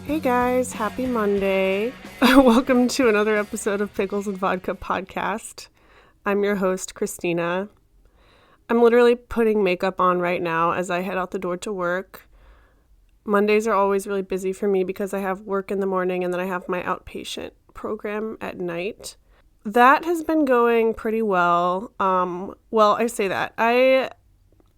Hey guys, happy Monday. Welcome to another episode of Pickles and Vodka podcast. I'm your host, Christina. I'm literally putting makeup on right now as I head out the door to work. Mondays are always really busy for me because I have work in the morning and then I have my outpatient program at night. That has been going pretty well. I say that. I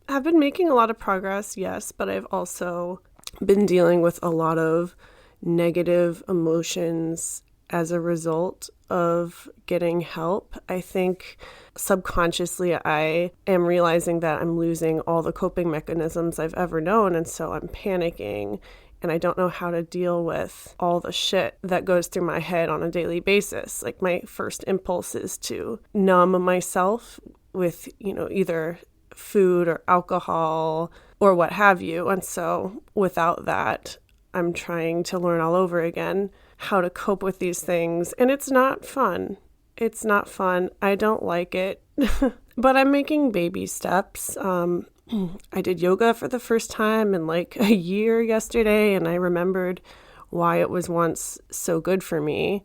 have been making a lot of progress, yes, but I've also been dealing with a lot of negative emotions as a result of getting help. I think subconsciously I am realizing that I'm losing all the coping mechanisms I've ever known, and so I'm panicking and I don't know how to deal with all the shit that goes through my head on a daily basis. Like, my first impulse is to numb myself with, either food or alcohol or what have you. And so without that, I'm trying to learn all over again how to cope with these things. And it's not fun. It's not fun. I don't like it. But I'm making baby steps. I did yoga for the first time in like a year yesterday, and I remembered why it was once so good for me.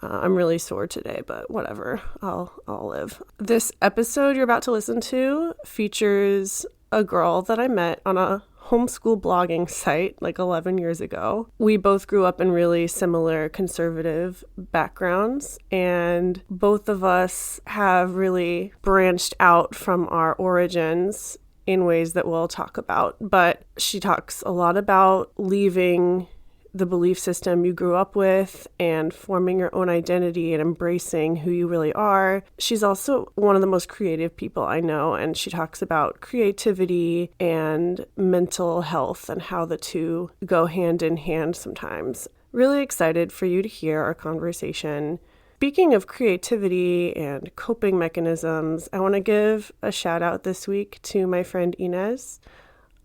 I'm really sore today, but whatever. I'll live. This episode you're about to listen to features a girl that I met on a homeschool blogging site like 11 years ago. We both grew up in really similar conservative backgrounds, and both of us have really branched out from our origins in ways that we'll talk about. But she talks a lot about leaving the belief system you grew up with and forming your own identity and embracing who you really are. She's also one of the most creative people I know, and she talks about creativity and mental health and how the two go hand in hand sometimes. Really excited for you to hear our conversation. Speaking of creativity and coping mechanisms, I want to give a shout out this week to my friend Inez,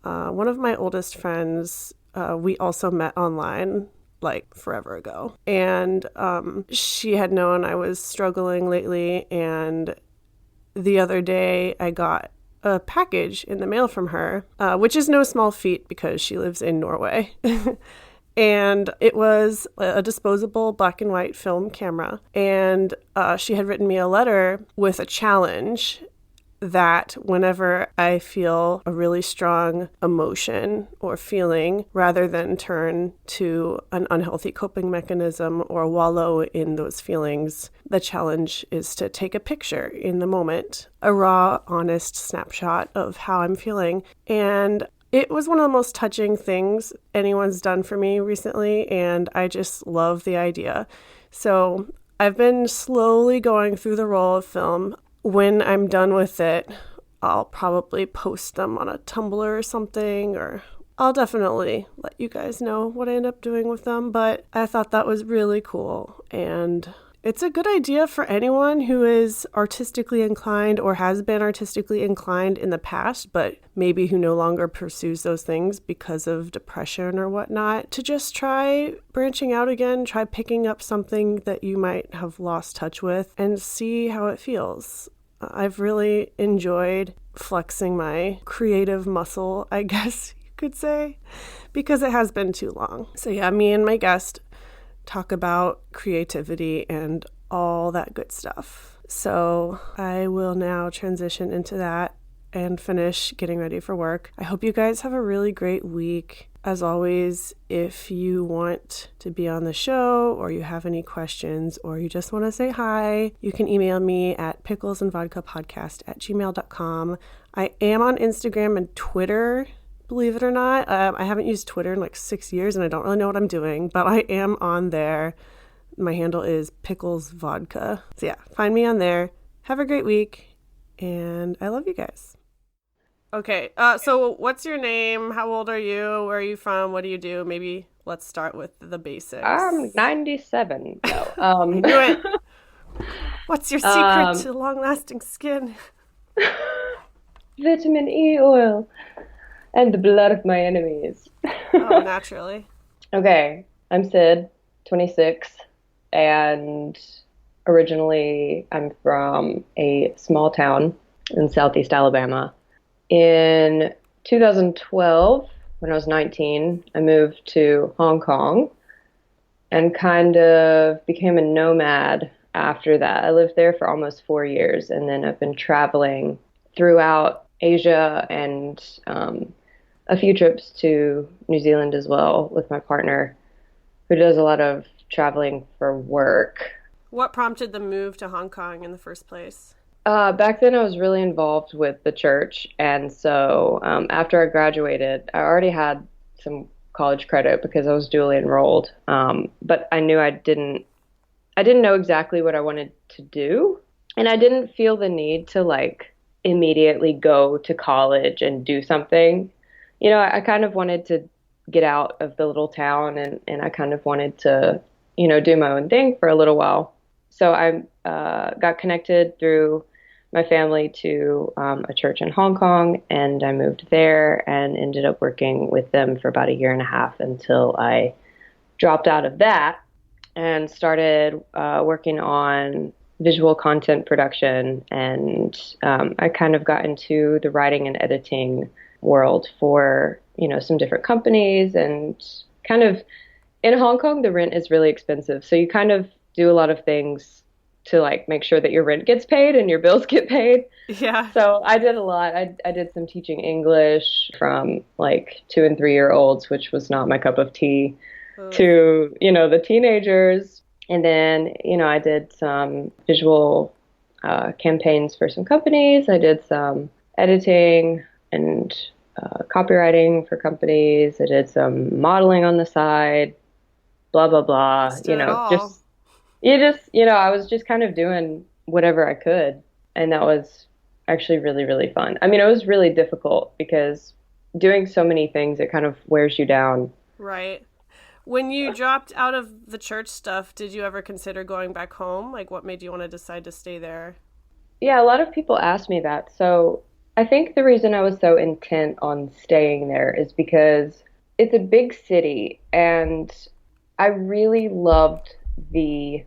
one of my oldest friends. We also met online like forever ago, and she had known I was struggling lately, and the other day I got a package in the mail from her, which is no small feat because she lives in Norway. And it was a disposable black and white film camera, and she had written me a letter with a challenge that whenever I feel a really strong emotion or feeling, rather than turn to an unhealthy coping mechanism or wallow in those feelings, the challenge is to take a picture in the moment, a raw, honest snapshot of how I'm feeling. And it was one of the most touching things anyone's done for me recently, and I just love the idea. So I've been slowly going through the roll of film. When I'm done with it, I'll probably post them on a Tumblr or something, or I'll definitely let you guys know what I end up doing with them. But I thought that was really cool, and it's a good idea for anyone who is artistically inclined or has been artistically inclined in the past, but maybe who no longer pursues those things because of depression or whatnot, to just try branching out again, try picking up something that you might have lost touch with and see how it feels. I've really enjoyed flexing my creative muscle, I guess you could say, because it has been too long. So yeah, me and my guest talk about creativity and all that good stuff. So I will now transition into that and finish getting ready for work. I hope you guys have a really great week. As always, if you want to be on the show or you have any questions or you just want to say hi, you can email me at picklesandvodkapodcast@gmail.com. I am on Instagram and Twitter, believe it or not. I haven't used Twitter in like 6 years and I don't really know what I'm doing, but I am on there. My handle is picklesvodka. So yeah, find me on there. Have a great week, and I love you guys. Okay, so what's your name? How old are you? Where are you from? What do you do? Maybe let's start with the basics. I'm 97. No. I knew it. What's your secret to long-lasting skin? Vitamin E oil and the blood of my enemies. Oh, naturally. Okay, I'm Syd, 26, and originally I'm from a small town in southeast Alabama. In 2012, when I was 19, I moved to Hong Kong and kind of became a nomad after that. I lived there for almost 4 years, and then I've been traveling throughout Asia and a few trips to New Zealand as well with my partner, who does a lot of traveling for work. What prompted the move to Hong Kong in the first place? Back then, I was really involved with the church, and so after I graduated, I already had some college credit because I was dually enrolled. But I knew I didn't know exactly what I wanted to do, and I didn't feel the need to like immediately go to college and do something. I kind of wanted to get out of the little town, and I kind of wanted to, do my own thing for a little while. So I got connected through my family to a church in Hong Kong, and I moved there and ended up working with them for about a year and a half until I dropped out of that and started working on visual content production. And I kind of got into the writing and editing world for, some different companies. And kind of in Hong Kong, the rent is really expensive. So you kind of do a lot of things to like make sure that your rent gets paid and your bills get paid. Yeah. So I did a lot. I did some teaching English from like 2 and 3 year olds, which was not my cup of tea, to, the teenagers. And then, I did some visual campaigns for some companies. I did some editing and copywriting for companies. I did some modeling on the side, blah, blah, blah. Just did it all. I was just kind of doing whatever I could. And that was actually really, really fun. I mean, it was really difficult because doing so many things, it kind of wears you down. Right. When you dropped out of the church stuff, did you ever consider going back home? Like, what made you want to decide to stay there? Yeah, a lot of people ask me that. So I think the reason I was so intent on staying there is because it's a big city, and I really loved the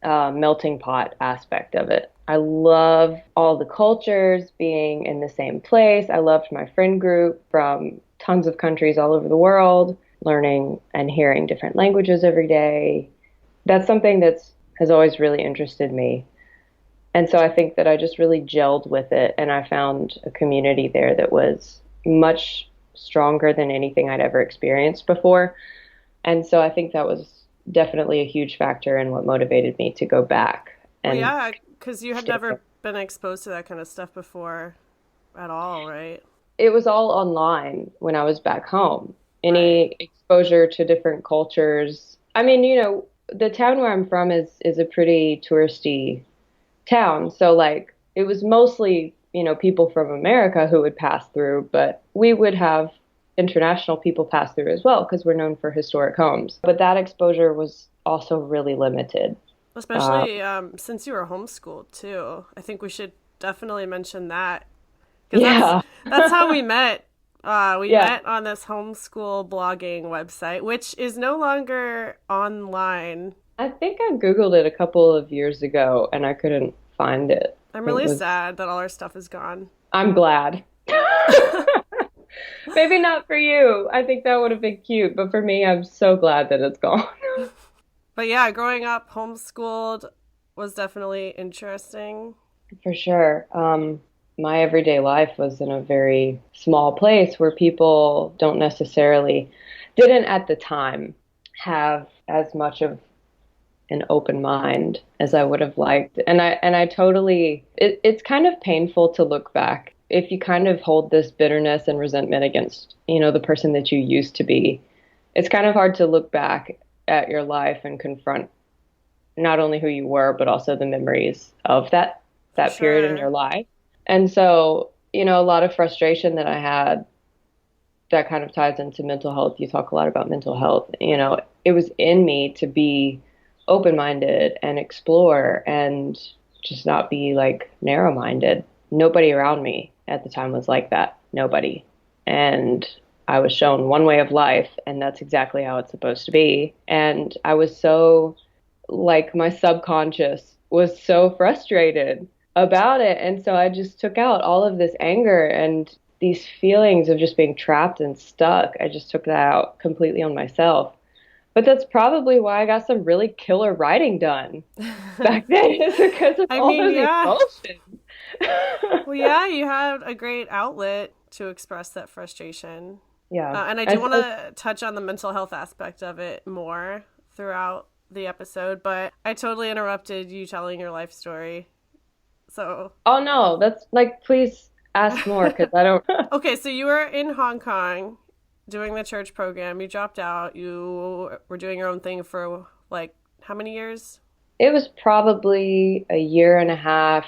melting pot aspect of it. I love all the cultures being in the same place. I loved my friend group from tons of countries all over the world, learning and hearing different languages every day. That's something that's has always really interested me. And so I think that I just really gelled with it, and I found a community there that was much stronger than anything I'd ever experienced before. And so I think that was definitely a huge factor in what motivated me to go back. Well, And yeah, because you had never been exposed to that kind of stuff before at all, right? it was all online when I was back home. Right. Any exposure to different cultures. I mean, the town where I'm from is a pretty touristy town. So like it was mostly, people from America who would pass through, but we would have international people pass through as well because we're known for historic homes. But that exposure was also really limited. Uh, Especially since you were homeschooled too. I think we should definitely mention that because yeah, that's how we met. We yeah. met on this homeschool blogging website, which is no longer online. I think I Googled it a couple of years ago and I couldn't find it. I'm It really was, sad that all our stuff is gone. I'm glad. Maybe not for you. I think that would have been cute, but for me, I'm so glad that it's gone. But yeah, growing up homeschooled was definitely interesting. For sure. My everyday life was in a very small place where people didn't at the time have as much of an open mind as I would have liked. And I totally, it's kind of painful to look back if you kind of hold this bitterness and resentment against, the person that you used to be. It's kind of hard to look back at your life and confront not only who you were, but also the memories of For that period in sure. your life. And so, a lot of frustration that I had that kind of ties into mental health. You talk a lot about mental health. It was in me to be open-minded and explore and just not be like narrow-minded. Nobody around me at the time was like that. Nobody. And I was shown one way of life, and that's exactly how it's supposed to be. And I was so like my subconscious was so frustrated about it. And so I just took out all of this anger and these feelings of just being trapped and stuck. I just took that out completely on myself. But that's probably why I got some really killer writing done back then, is because of I all mean, those yeah. emotions. Well, yeah, you had a great outlet to express that frustration. Yeah. And I do want to touch on the mental health aspect of it more throughout the episode, but I totally interrupted you telling your life story. So, Oh no, that's like, please ask more because I don't. okay, so you were in Hong Kong doing the church program. You dropped out. You were doing your own thing for like how many years? It was probably a year and a half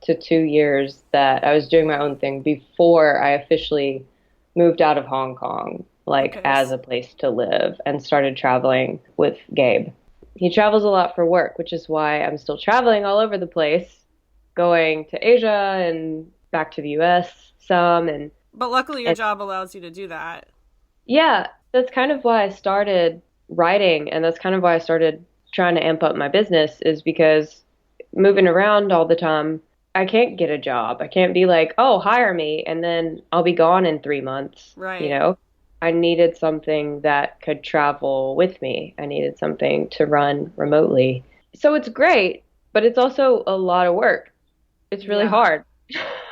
to 2 years that I was doing my own thing before I officially moved out of Hong Kong, like Okay. as a place to live, and started traveling with Gabe. He travels a lot for work, which is why I'm still traveling all over the place, going to Asia and back to the US some But luckily your and job allows you to do that. yeah, that's kind of why I started writing, and that's kind of why I started trying to amp up my business, is because moving around all the time, I can't get a job. I can't be like, oh, hire me, and then I'll be gone in 3 months, you Right. know? I needed something that could travel with me. I needed something to run remotely. So it's great, but it's also a lot of work. It's really Yeah. hard.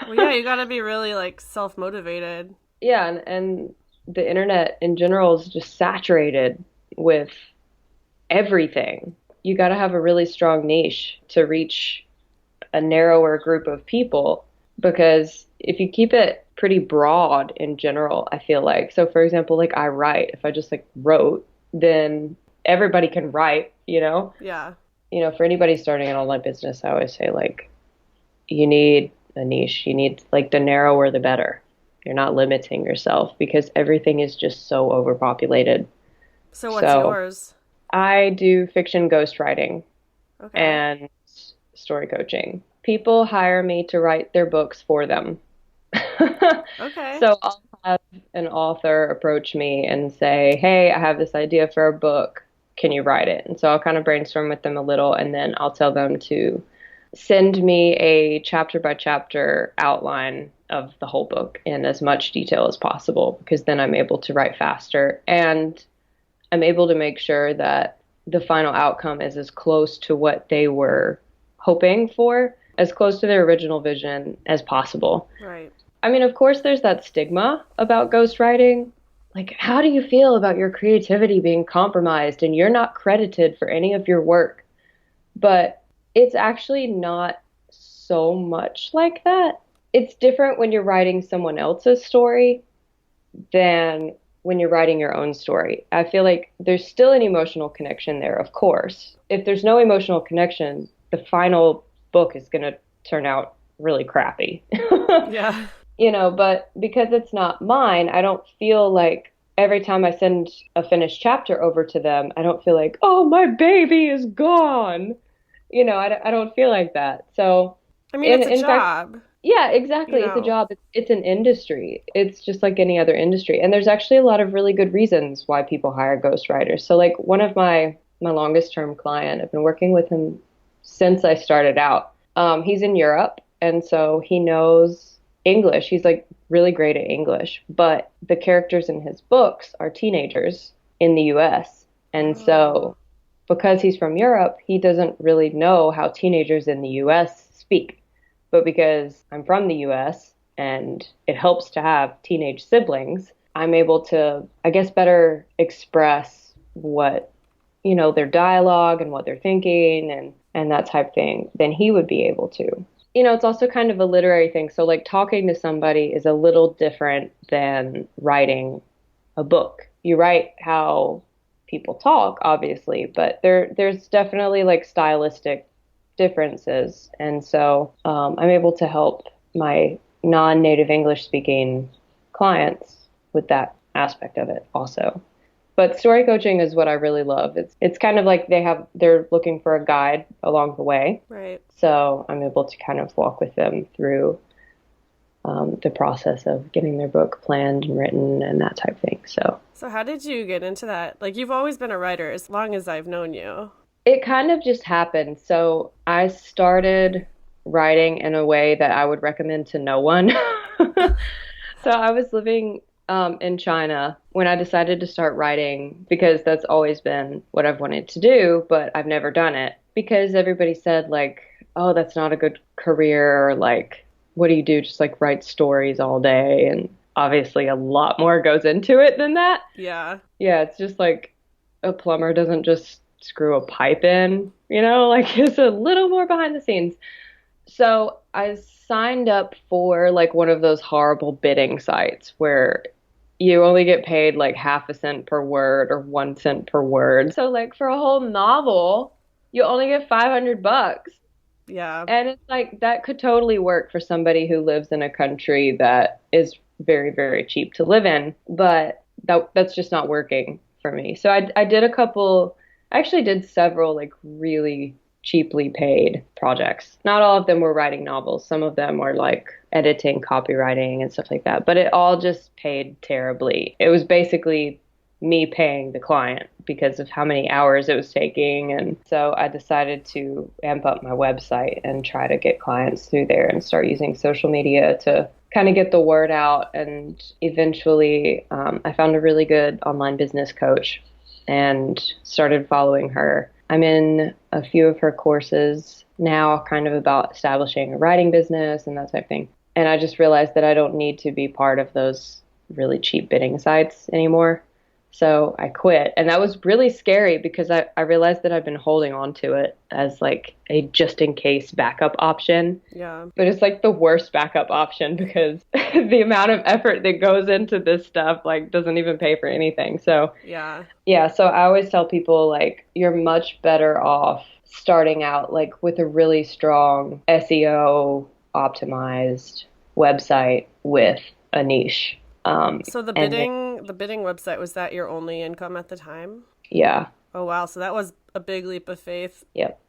Well, yeah, you got to be really like self-motivated. Yeah, and the internet in general is just saturated with everything. You got to have a really strong niche to reach a narrower group of people, because if you keep it pretty broad in general, I feel like. So for example, like I write, if I just like wrote, then everybody can write, you know? Yeah. You know, for anybody starting an online business, I always say like you need a niche. You need like the narrower the better. You're not limiting yourself because everything is just so overpopulated. So what's So yours? I do fiction ghostwriting Okay. and story coaching. People hire me to write their books for them. Okay. So I'll have an author approach me and say, hey, I have this idea for a book. Can you write it? And so I'll kind of brainstorm with them a little, and then I'll tell them to send me a chapter by chapter outline of the whole book in as much detail as possible, because then I'm able to write faster and I'm able to make sure that the final outcome is as close to what they were hoping for, as close to their original vision as possible. Right. I mean, of course, there's that stigma about ghostwriting. Like, how do you feel about your creativity being compromised and you're not credited for any of your work? But it's actually not so much like that. It's different when you're writing someone else's story than when you're writing your own story. I feel like there's still an emotional connection there, of course. If there's no emotional connection, the final book is going to turn out really crappy. Yeah. You know, but because it's not mine, I don't feel like every time I send a finished chapter over to them, I don't feel like, oh, my baby is gone. You know, I don't feel like that. So, I mean, it's a in fact, job, yeah, you exactly. It's a know. job. It's an industry. It's just like any other industry. And there's actually a lot of really good reasons why people hire ghostwriters. So like one of my longest term client, I've been working with him since I started out. He's in Europe, and so he knows English. He's like really great at English, but the characters in his books are teenagers in the US. And Oh. so because he's from Europe, he doesn't really know how teenagers in the US speak. But because I'm from the US and it helps to have teenage siblings, I'm able to, I guess, better express what, you know, their dialogue and what they're thinking and that type of thing than he would be able to. You know, it's also kind of a literary thing. So like talking to somebody is a little different than writing a book. You write how people talk, obviously, but there's definitely like stylistic differences. And so I'm able to help my non-native English speaking clients with that aspect of it also. But story coaching is what I really love. It's kind of like they're looking for a guide along the way. Right. So I'm able to kind of walk with them through the process of getting their book planned and written and that type of thing. So So how did you get into that? Like you've always been a writer as long as I've known you. it kind of just happened. So I started writing in a way that I would recommend to no one. So I was living in China when I decided to start writing because that's always been what I've wanted to do, but I've never done it because everybody said like, oh, that's not a good career or like, what do you do? Just like write stories all day. And obviously a lot more goes into it than that. Yeah. Yeah, it's just like a plumber doesn't just screw a pipe in, you know, like it's a little more behind the scenes. So I signed up for like one of those horrible bidding sites where you only get paid like half a cent per word or 1 cent per word. So like for a whole novel, you only get $500. Yeah. And it's like that could totally work for somebody who lives in a country that is very, very cheap to live in, but that's just not working for me. So I did a couple, I actually did several like really cheaply paid projects. Not all of them were writing novels. Some of them were like editing, copywriting, and stuff like that. But it all just paid terribly. It was basically me paying the client because of how many hours it was taking. And so I decided to amp up my website and try to get clients through there and start using social media to kind of get the word out. And eventually, I found a really good online business coach and started following her. I'm in a few of her courses now, kind of about establishing a writing business and that type of thing. And I just realized that I don't need to be part of those really cheap bidding sites anymore. So I quit. And that was really scary because I realized that I've been holding on to it as like a just in case backup option. Yeah. But it's like the worst backup option because the amount of effort that goes into this stuff like doesn't even pay for anything. So yeah, so I always tell people like you're much better off starting out like with a really strong SEO optimized website with a niche. So the bidding website, was that your only income at the time? Yeah. Oh wow, so that was a big leap of faith. Yep.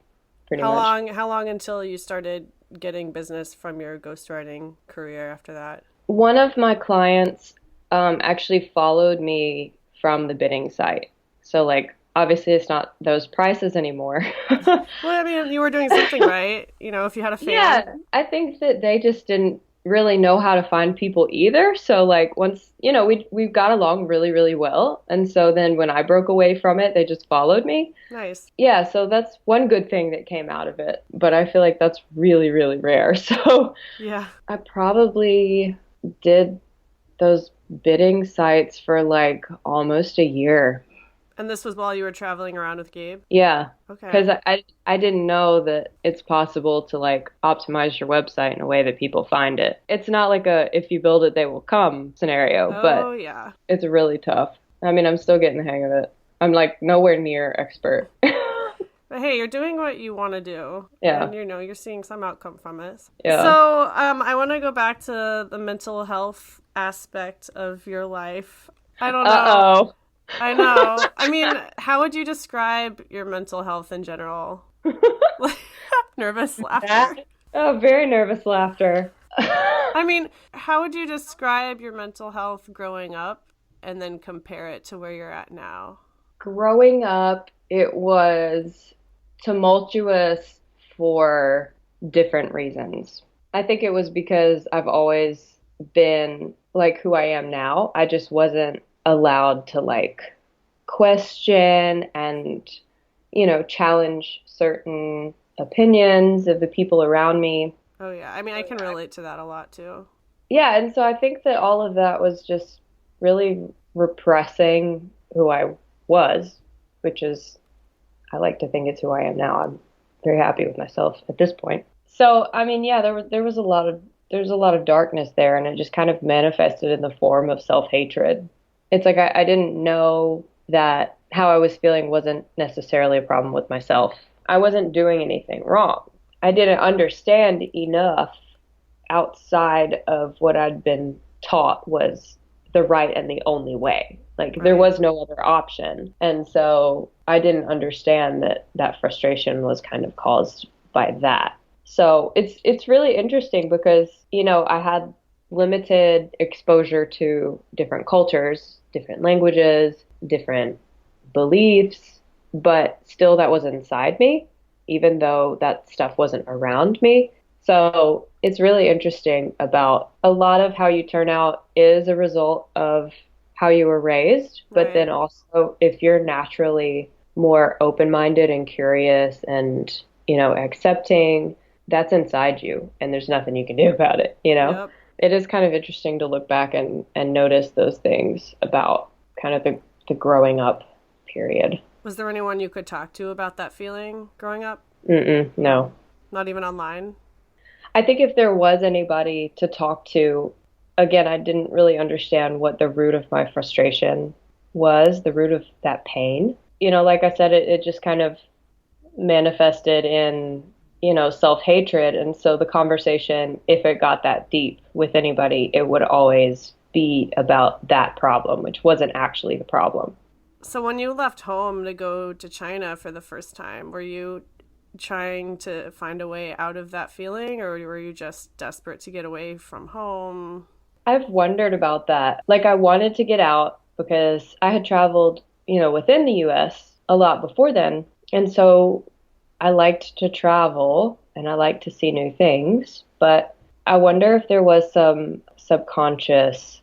Pretty much. How long until you started getting business from your ghostwriting career after that? One of my clients actually followed me from the bidding site. So like obviously it's not those prices anymore. Well, I mean, you were doing something right, you know, if you had a fan. Yeah, I think that they just didn't really know how to find people either. So like once, you know, we got along really, really well. And so then when I broke away from it, they just followed me. Nice. Yeah, so that's one good thing that came out of it. But I feel like that's really, really rare. So yeah, I probably did those bidding sites for like almost a year. And this was while you were traveling around with Gabe? Yeah. Okay. Because I didn't know that it's possible to like optimize your website in a way that people find it. It's not like a if you build it, they will come scenario, but yeah, it's really tough. I mean, I'm still getting the hang of it. I'm like nowhere near expert. But hey, you're doing what you want to do. Yeah. And you know, you're seeing some outcome from it. Yeah. So I want to go back to the mental health aspect of your life. I don't know. Uh-oh. I know. I mean, how would you describe your mental health in general? Nervous laughter? Oh, very nervous laughter. I mean, how would you describe your mental health growing up and then compare it to where you're at now? Growing up, it was tumultuous for different reasons. I think it was because I've always been like who I am now. I just wasn't allowed to like question and, you know, challenge certain opinions of the people around me. Oh, yeah. I mean, I can relate to that a lot, too. Yeah, and so I think that all of that was just really repressing who I was, which is, I like to think it's who I am now. I'm very happy with myself at this point. So, I mean, yeah, there's a lot of darkness there, and it just kind of manifested in the form of self-hatred. It's like I didn't know that how I was feeling wasn't necessarily a problem with myself. I wasn't doing anything wrong. I didn't understand enough outside of what I'd been taught was the right and the only way. Like there was no other option. And so I didn't understand that that frustration was kind of caused by that. So it's really interesting because, you know, I had limited exposure to different cultures, different languages, different beliefs, but still that was inside me, even though that stuff wasn't around me. So it's really interesting about a lot of how you turn out is a result of how you were raised, but Right. then also if you're naturally more open-minded and curious and, accepting, that's inside you and there's nothing you can do about it, you know? Yep. It is kind of interesting to look back and notice those things about kind of the growing up period. Was there anyone you could talk to about that feeling growing up? No. Not even online? I think if there was anybody to talk to, again, I didn't really understand what the root of my frustration was, the root of that pain. Like I said, it just kind of manifested in, self-hatred. And so the conversation, if it got that deep with anybody, it would always be about that problem, which wasn't actually the problem. So when you left home to go to China for the first time, were you trying to find a way out of that feeling, or were you just desperate to get away from home? I've wondered about that. Like, I wanted to get out because I had traveled, within the US a lot before then. And so I liked to travel and I liked to see new things. But I wonder if there was some subconscious,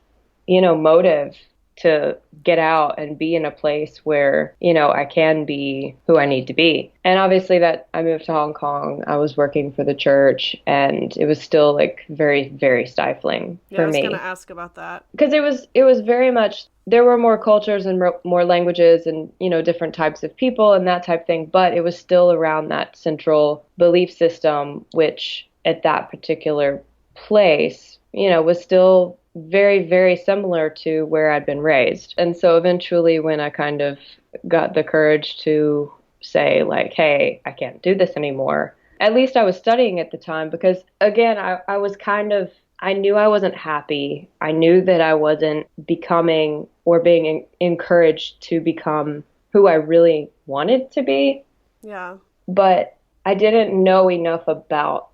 motive to get out and be in a place where, I can be who I need to be. And obviously that I moved to Hong Kong, I was working for the church and it was still like very, very stifling Yeah, I for was going to me. ask about that. Because it was very much there were more cultures and more languages and different types of people and that type thing, but it was still around that central belief system, which at that particular place, was still very, very similar to where I'd been raised. And so eventually, when I kind of got the courage to say, like, hey, I can't do this anymore, at least I was studying at the time because, again, I was kind of, I knew I wasn't happy. I knew that I wasn't becoming or being encouraged to become who I really wanted to be. Yeah. But I didn't know enough about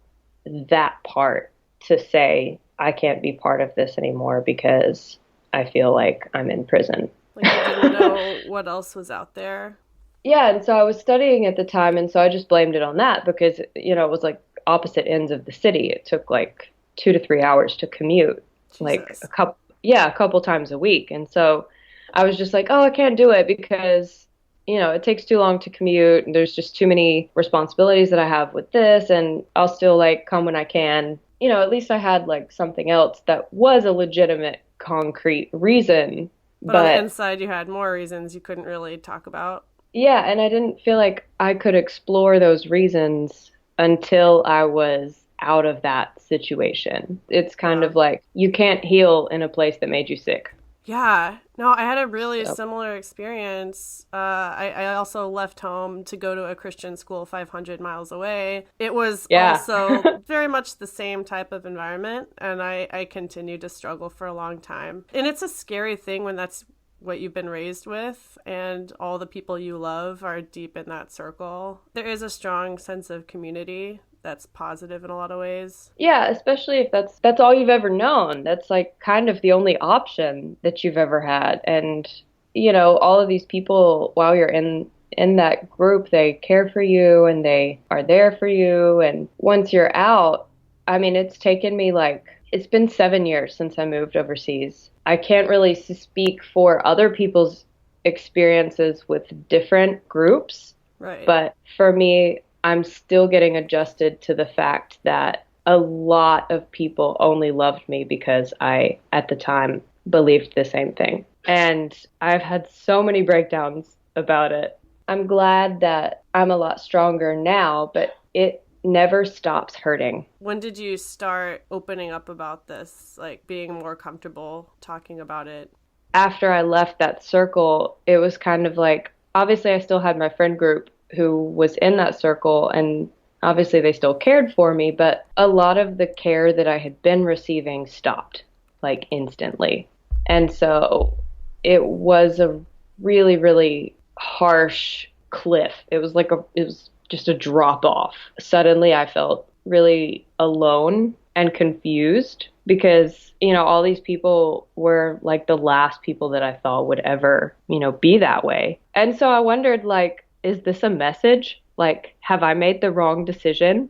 that part to say, I can't be part of this anymore because I feel like I'm in prison. Like you didn't know what else was out there. Yeah, and so I was studying at the time, and so I just blamed it on that because, it was like opposite ends of the city. It took like 2 to 3 hours to commute, like Jesus. a couple times a week. And so I was just like, oh, I can't do it because, it takes too long to commute, and there's just too many responsibilities that I have with this, and I'll still like come when I can. At least I had like something else that was a legitimate, concrete reason. But on the But inside, you had more reasons you couldn't really talk about. yeah, and I didn't feel like I could explore those reasons until I was out of that situation. It's kind Yeah. of like you can't heal in a place that made you sick. Yeah. No, I had a really So, similar experience. I also left home to go to a Christian school 500 miles away. It was yeah. also very much the same type of environment, and I continued to struggle for a long time. And it's a scary thing when that's what you've been raised with and all the people you love are deep in that circle. There is a strong sense of community that's positive in a lot of ways. Yeah, especially if that's all you've ever known. That's like kind of the only option that you've ever had. And all of these people while you're in that group, they care for you and they are there for you. And once you're out, I mean, it's been 7 years since I moved overseas. I can't really speak for other people's experiences with different groups, Right. but for me, I'm still getting adjusted to the fact that a lot of people only loved me because I, at the time, believed the same thing. And I've had so many breakdowns about it. I'm glad that I'm a lot stronger now, but it never stops hurting. When did you start opening up about this, like being more comfortable talking about it? After I left that circle, it was kind of like, obviously, I still had my friend group who was in that circle, and obviously, they still cared for me, but a lot of the care that I had been receiving stopped, like instantly. And so it was a really, really harsh cliff. It was just a drop off. Suddenly, I felt really alone and confused because, all these people were like the last people that I thought would ever, be that way. And so I wondered, like, is this a message? Like, have I made the wrong decision?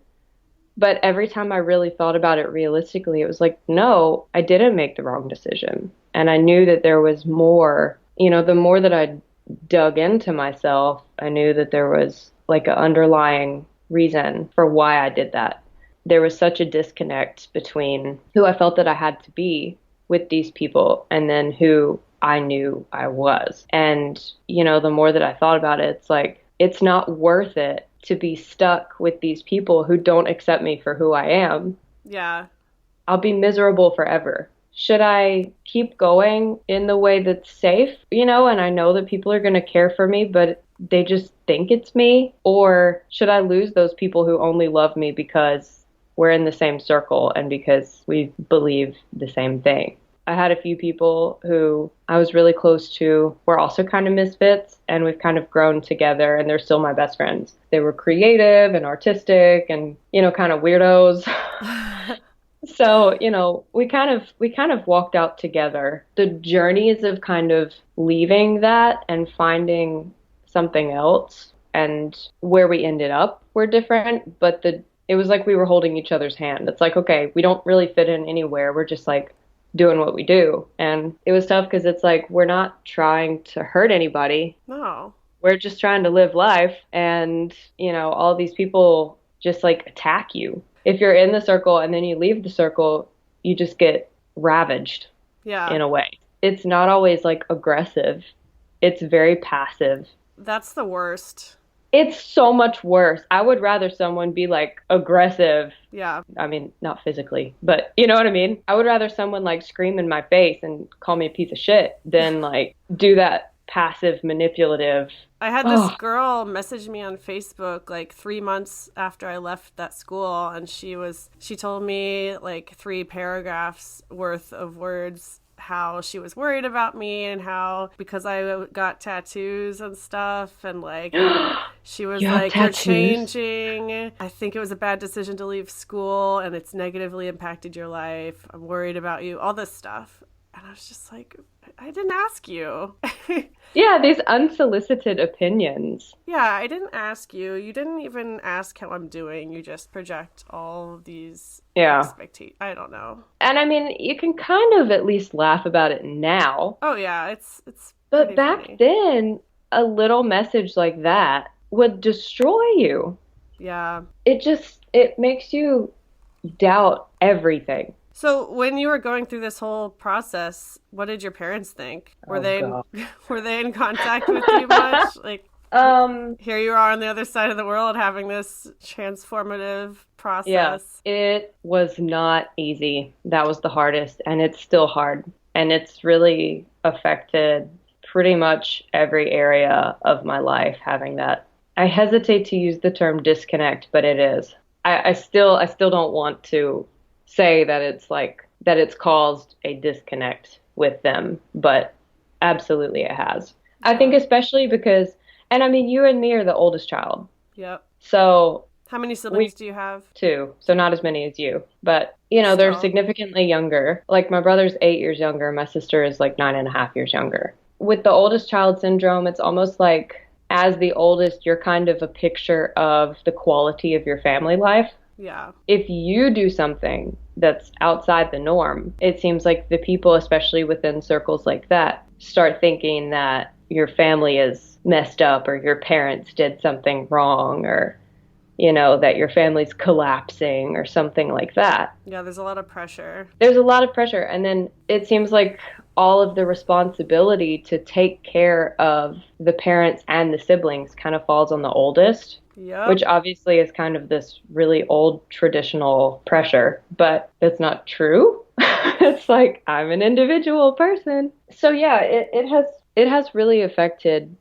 But every time I really thought about it realistically, it was like, no, I didn't make the wrong decision. And I knew that there was more, the more that I dug into myself, I knew that there was like an underlying reason for why I did that. There was such a disconnect between who I felt that I had to be with these people and then who I knew I was. And, the more that I thought about it, it's like, it's not worth it to be stuck with these people who don't accept me for who I am. Yeah. I'll be miserable forever. Should I keep going in the way that's safe, and I know that people are going to care for me, but they just think it's me? Or should I lose those people who only love me because we're in the same circle and because we believe the same thing? I had a few people who I was really close to were also kind of misfits, and we've kind of grown together, and they're still my best friends. They were creative and artistic and, kind of weirdos. So, we kind of walked out together. The journeys of kind of leaving that and finding something else and where we ended up were different, but it was like we were holding each other's hand. It's like, okay, we don't really fit in anywhere. We're just like doing what we do. And it was tough because it's like, we're not trying to hurt anybody. No. We're just trying to live life. And, all these people just like attack you. If you're in the circle and then you leave the circle, you just get ravaged. Yeah. In a way. It's not always like aggressive. It's very passive. That's the worst. It's so much worse. I would rather someone be like aggressive. Yeah. I mean, not physically, but you know what I mean? I would rather someone like scream in my face and call me a piece of shit than like do that passive manipulative. I had this girl message me on Facebook like 3 months after I left that school, and she told me like 3 paragraphs worth of words how she was worried about me and how because I got tattoos and stuff, and like she was like, tattoos. You're changing. I think it was a bad decision to leave school and it's negatively impacted your life. I'm worried about you, all this stuff. And I was just like, I didn't ask you. Yeah, these unsolicited opinions. Yeah, I didn't ask you. You didn't even ask how I'm doing. You just project all of these expectations. I don't know. And I mean, you can kind of at least laugh about it now. Oh yeah, it's But back funny. then, a little message like that would destroy you. Yeah. It makes you doubt everything. So when you were going through this whole process, what did your parents think? Were they in contact with you much? Like, here you are on the other side of the world having this transformative process. Yeah, it was not easy. That was the hardest, and it's still hard. And it's really affected pretty much every area of my life having that. I hesitate to use the term disconnect, but it is. I still don't want to say that it's caused a disconnect with them, but absolutely it has. I think especially because, and I mean, you and me are the oldest child. Yep. So how many siblings do you have? 2, so not as many as you, but they're significantly younger. Like my brother's 8 years younger, my sister is like 9.5 years younger. With the oldest child syndrome, it's almost like as the oldest, you're kind of a picture of the quality of your family life. Yeah. If you do something that's outside the norm, it seems like the people, especially within circles like that, start thinking that your family is messed up or your parents did something wrong or, that your family's collapsing or something like that. Yeah, there's a lot of pressure. There's a lot of pressure. And then it seems like all of the responsibility to take care of the parents and the siblings kind of falls on the oldest. Yep. Which obviously is kind of this really old traditional pressure, but it's not true. It's like, I'm an individual person. So yeah, it has really affected,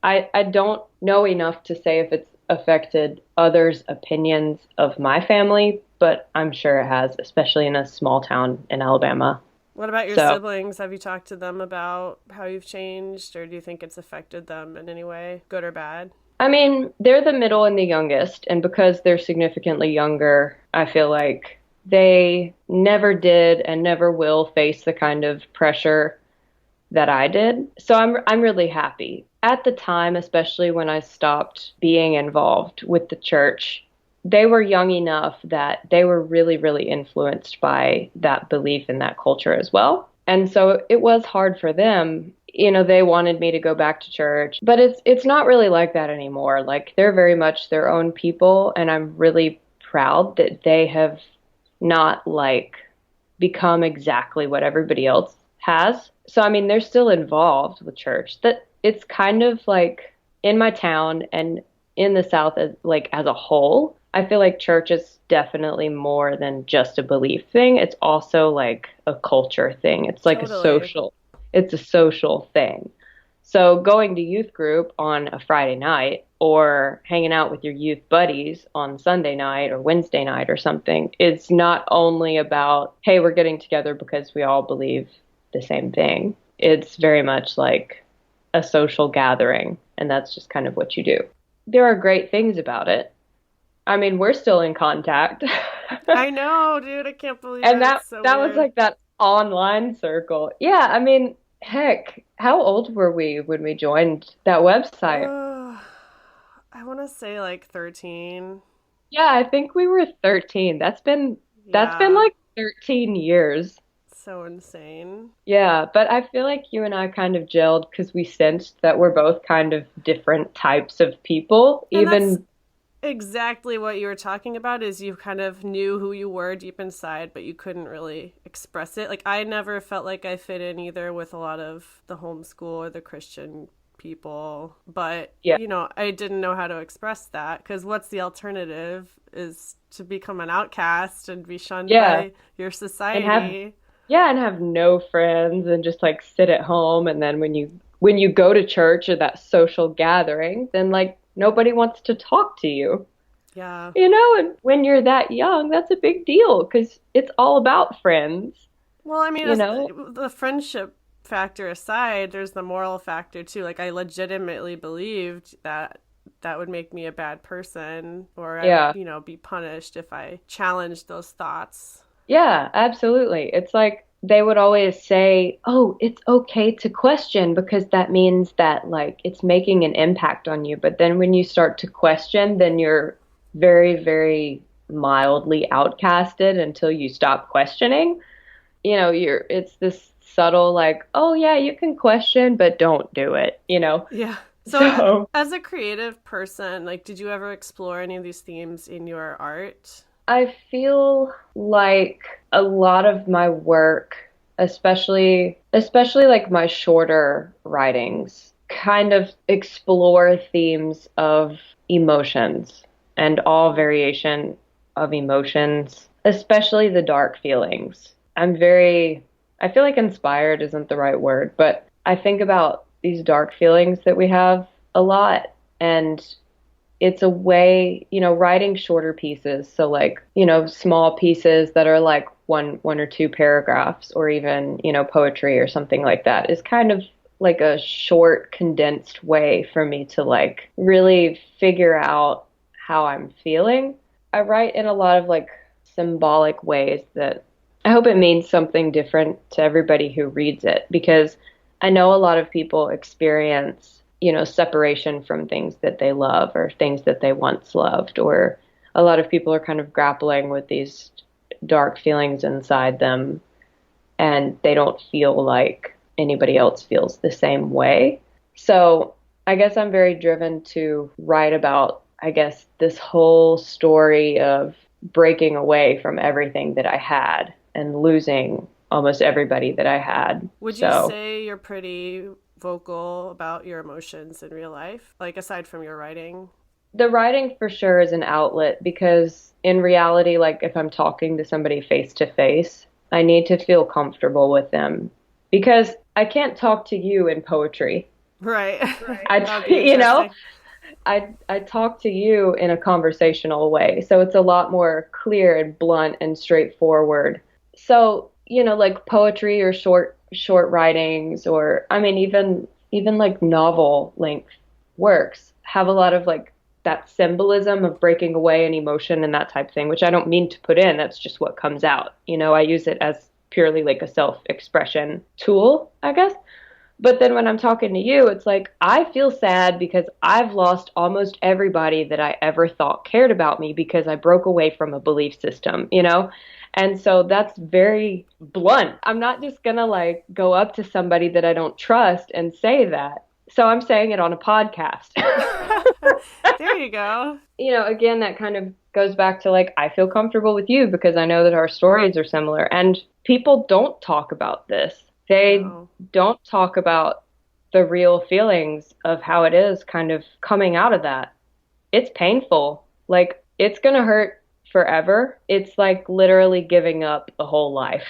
I don't know enough to say if it's affected others' opinions of my family, but I'm sure it has, especially in a small town in Alabama. What about your siblings? Have you talked to them about how you've changed, or do you think it's affected them in any way, good or bad? I mean, they're the middle and the youngest, and because they're significantly younger, I feel like they never did and never will face the kind of pressure that I did. So I'm really happy. At the time, especially when I stopped being involved with the church, they were young enough that they were really, really influenced by that belief in that culture as well. And so it was hard for them. They wanted me to go back to church, but it's not really like that anymore. Like they're very much their own people, and I'm really proud that they have not like become exactly what everybody else has. So I mean, they're still involved with church. That it's kind of like in my town and in the South as a whole, I feel like church is definitely more than just a belief thing. It's also like a culture thing. It's like Totally. it's a social thing. So going to youth group on a Friday night or hanging out with your youth buddies on Sunday night or Wednesday night or something, it's not only about, hey, we're getting together because we all believe the same thing. It's very much like a social gathering, and that's just kind of what you do. There are great things about it. I mean, we're still in contact. I know, dude. I can't believe And it. that It's so that was weird. like that online circle. Yeah, I mean, heck, how old were we when we joined that website? Uh, I want to say like 13. Yeah, I think we were 13. That's been Yeah. like 13 years. So insane. Yeah, but I feel like you and I kind of gelled because we sensed that we're both kind of different types of people, And that's even exactly what you were talking about is you kind of knew who you were deep inside, but you couldn't really express it. Like I never felt like I fit in either with a lot of the homeschool or the Christian people, but yeah. I didn't know how to express that because what's the alternative is to become an outcast and be shunned Yeah, by your and have society. yeah, and have no friends and just like sit at home, and then when you go to church or that social gathering, then like nobody wants to talk to you. Yeah. And when you're that young, that's a big deal because it's all about friends, Well, I mean, you know? the friendship factor aside, there's the moral factor too. Like, I legitimately believed that that would make me a bad person, or I would, Yeah. be punished if I challenged those thoughts. Yeah, absolutely. It's like they would always say, "Oh, it's okay to question because that means that like it's making an impact on you." But then when you start to question, then you're very, very mildly outcasted until you stop questioning. It's this subtle like, "Oh yeah, you can question, but don't do it." Yeah. So, So, as a creative person, like, did you ever explore any of these themes in your art? I feel like a lot of my work, especially like my shorter writings, kind of explore themes of emotions and all variation of emotions, especially the dark feelings. I feel like inspired isn't the right word, but I think about these dark feelings that we have a lot, and it's a way, writing shorter pieces. So like, small pieces that are like one or two paragraphs or even, poetry or something like that is kind of like a short, condensed way for me to like really figure out how I'm feeling. I write in a lot of like symbolic ways that I hope it means something different to everybody who reads it because I know a lot of people experience separation from things that they love or things that they once loved, or a lot of people are kind of grappling with these dark feelings inside them and they don't feel like anybody else feels the same way. So I guess I'm very driven to write about, I guess, this whole story of breaking away from everything that I had and losing almost everybody that I had. Would you So say you're pretty vocal about your emotions in real life, like aside from your writing? the writing for sure is an outlet because in reality, like if I'm talking to somebody face to face, I need to feel comfortable with them because I can't talk to you in poetry. Right. I, That would be you know, interesting. I talk to you in a conversational way. So it's a lot more clear and blunt and straightforward. So, like poetry or short writings or I mean even like novel length works have a lot of like that symbolism of breaking away an emotion and that type of thing, which I don't mean to put in. That's just what comes out. I use it as purely like a self-expression tool, I guess. But then when I'm talking to you, it's like I feel sad because I've lost almost everybody that I ever thought cared about me because I broke away from a belief system, you know? And so that's very blunt. I'm not just gonna like go up to somebody that I don't trust and say that. So I'm saying it on a podcast. There you go. You know, again, that kind of goes back to like, I feel comfortable with you because I know that our stories are similar. And people don't talk about this. They No. don't talk about the real feelings of how it is kind of coming out of that. It's painful. Like, it's going to hurt forever. It's like literally giving up a whole life.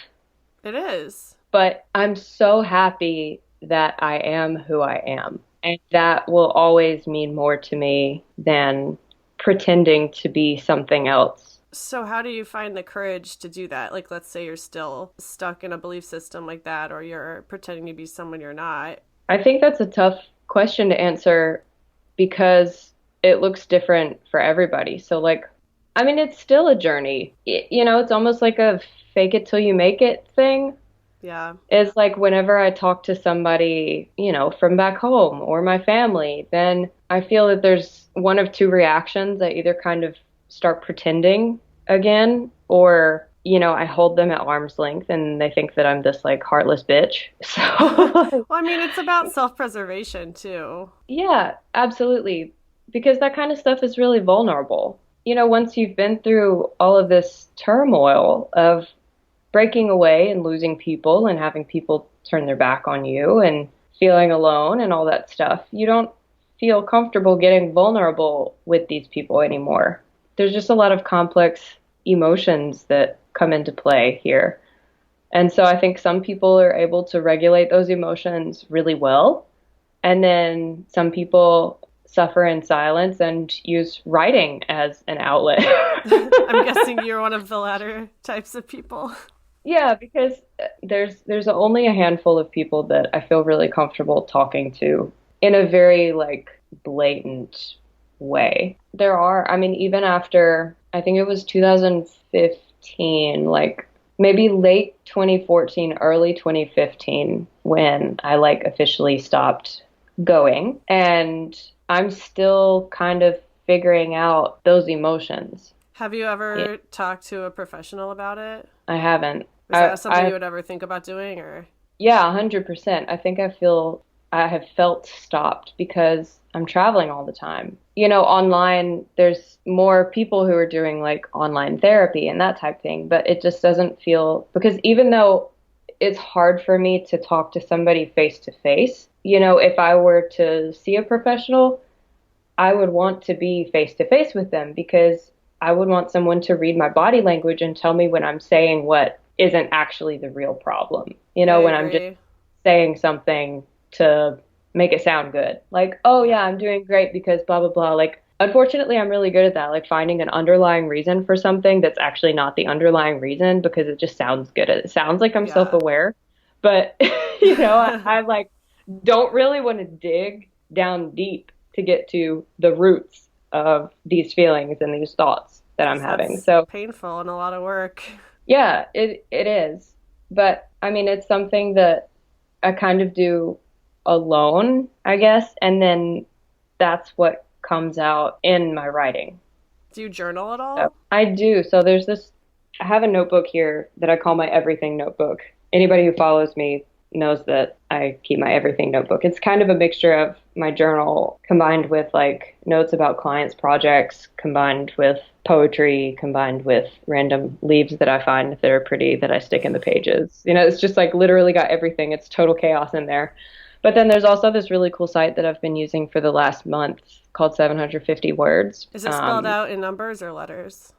It is. But I'm so happy that I am who I am. And that will always mean more to me than pretending to be something else. So how do you find the courage to do that? Like, let's say you're still stuck in a belief system like that, or you're pretending to be someone you're not. I think that's a tough question to answer because it looks different for everybody. So, like, I mean, it's still a journey. You know, it's almost like a fake it till you make it thing. Yeah. It's like whenever I talk to somebody, you know, from back home or my family, then I feel that there's one of two reactions. I either kind of start pretending again, or, you know, I hold them at arm's length and they think that I'm this like heartless bitch. Well, So, I mean, it's about self-preservation too. yeah, absolutely. Because that kind of stuff is really vulnerable. You know, once you've been through all of this turmoil of breaking away and losing people and having people turn their back on you and feeling alone and all that stuff, you don't feel comfortable getting vulnerable with these people anymore. There's just a lot of complex emotions that come into play here. And so I think some people are able to regulate those emotions really well. And then some people suffer in silence and use writing as an outlet. I'm guessing you're one of the latter types of people. Yeah, because there's only a handful of people that I feel really comfortable talking to in a very like blatant way. There are, I mean, even after I think it was 2015, like maybe late 2014, early 2015 when I like officially stopped going, and I'm still kind of figuring out those emotions. Have you Yeah, ever talked to a professional about it? I haven't. Is that something you I would ever think about doing, or? Yeah, 100%. I think I have felt stopped because I'm traveling all the time. You know, online, there's more people who are doing like online therapy and that type thing, but it just doesn't feel, because even though it's hard for me to talk to somebody face to face, you know, if I were to see a professional, I would want to be face to face with them because I would want someone to read my body language and tell me when I'm saying what isn't actually the real problem. You I know, when I'm just agree. saying something to make it sound good. Like, oh yeah, Yeah. I'm doing great because blah blah blah. Like, unfortunately, I'm really good at that, like finding an underlying reason for something that's actually not the underlying reason because it just sounds good. It sounds like I'm Yeah. self-aware, but you know, I like don't really want to dig down deep to get to the roots of these feelings and these thoughts that I'm 'Cause having. that's So, painful and a lot of work. yeah, it is. But I mean, it's something that I kind of do alone, I guess, and then that's what comes out in my writing. Do you journal at So all? I do. So there's this, I have a notebook here that I call my everything notebook. Anybody who follows me knows that I keep my everything notebook. It's kind of a mixture of my journal combined with like notes about clients' projects, combined with poetry, combined with random leaves that I find that are pretty that I stick in the pages. You know, it's just like literally got everything. It's total chaos in there. But then there's also this really cool site that I've been using for the last month called 750 Words. Is it spelled out in numbers or letters?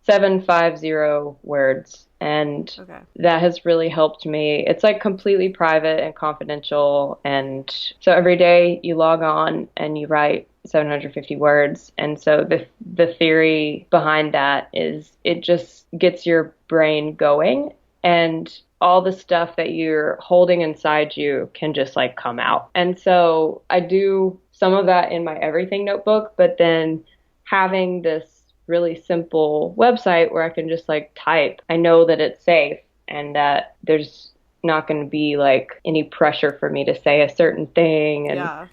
750 words. And Okay. that has really helped me. It's like completely private and confidential. And so every day you log on and you write 750 words. And so the theory behind that is it just gets your brain going, and all the stuff that you're holding inside you can just like come out. And so I do some of that in my everything notebook, but then having this really simple website where I can just like type, I know that it's safe and that there's not going to be like any pressure for me to say a certain thing. And, Yeah.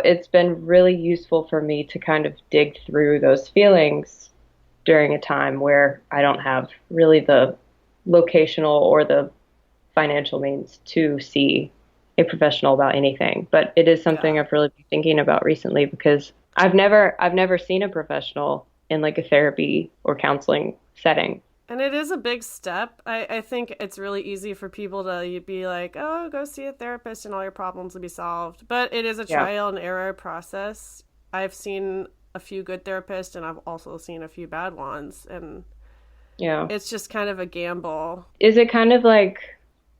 it's been really useful for me to kind of dig through those feelings during a time where I don't have really the locational or the financial means to see a professional about anything. But it is something Yeah. I've really been thinking about recently because I've never seen a professional in like a therapy or counseling setting. And it is a big step. I think it's really easy for people to be like, oh, go see a therapist and all your problems will be solved. But it is a Yeah. trial and error process. I've seen a few good therapists and I've also seen a few bad ones. And Yeah. it's just kind of a gamble. Is it kind of like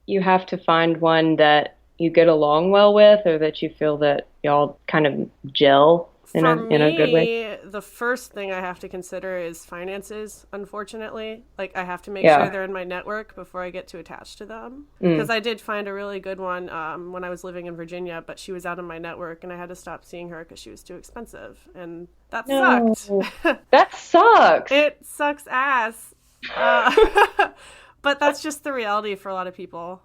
you have to find one that you get along well with or that you feel that y'all kind of gel in For a good way? me, the first thing I have to consider is finances, unfortunately. Like, I have to make sure Yeah. they're in my network before I get too attached to them. Because Mm. I did find a really good one when I was living in Virginia, but she was out of my network and I had to stop seeing her because she was too expensive. And that sucked. No. That sucks. It sucks ass. But that's just the reality for a lot of people.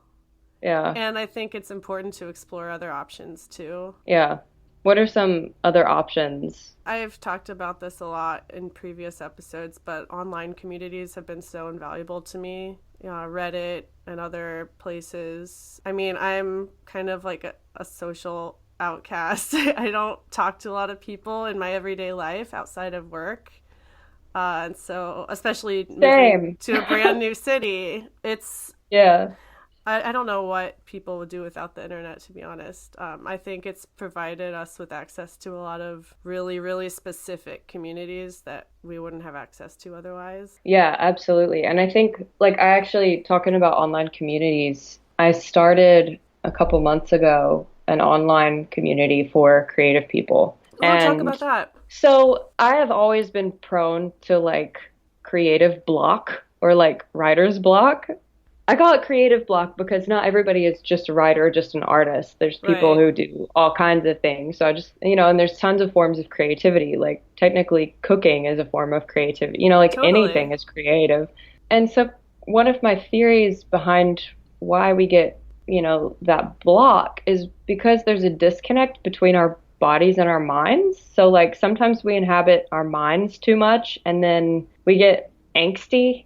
Yeah. And I think it's important to explore other options too. Yeah. What are some other options? I've talked about this a lot in previous episodes, but online communities have been so invaluable to me. Reddit and other places. I mean, I'm kind of like a social outcast. I don't talk to a lot of people in my everyday life outside of work. And so, especially moving Same. to a brand new city, it's Yeah. I don't know what people would do without the internet, to be honest. I think it's provided us with access to a lot of really, really specific communities that we wouldn't have access to otherwise. Yeah, absolutely. And I think, like, I actually, talking about online communities, I started a couple months ago an online community for creative people. Oh, talk And about that. so I have always been prone to like creative block or like writer's block. I call it creative block because not everybody is just a writer or just an artist. There's people Right. who do all kinds of things. So I just, and there's tons of forms of creativity. Like technically cooking is a form of creativity. Like anything Totally. is creative. And so one of my theories behind why we get, that block is because there's a disconnect between our bodies and our minds. So like sometimes we inhabit our minds too much and then we get angsty,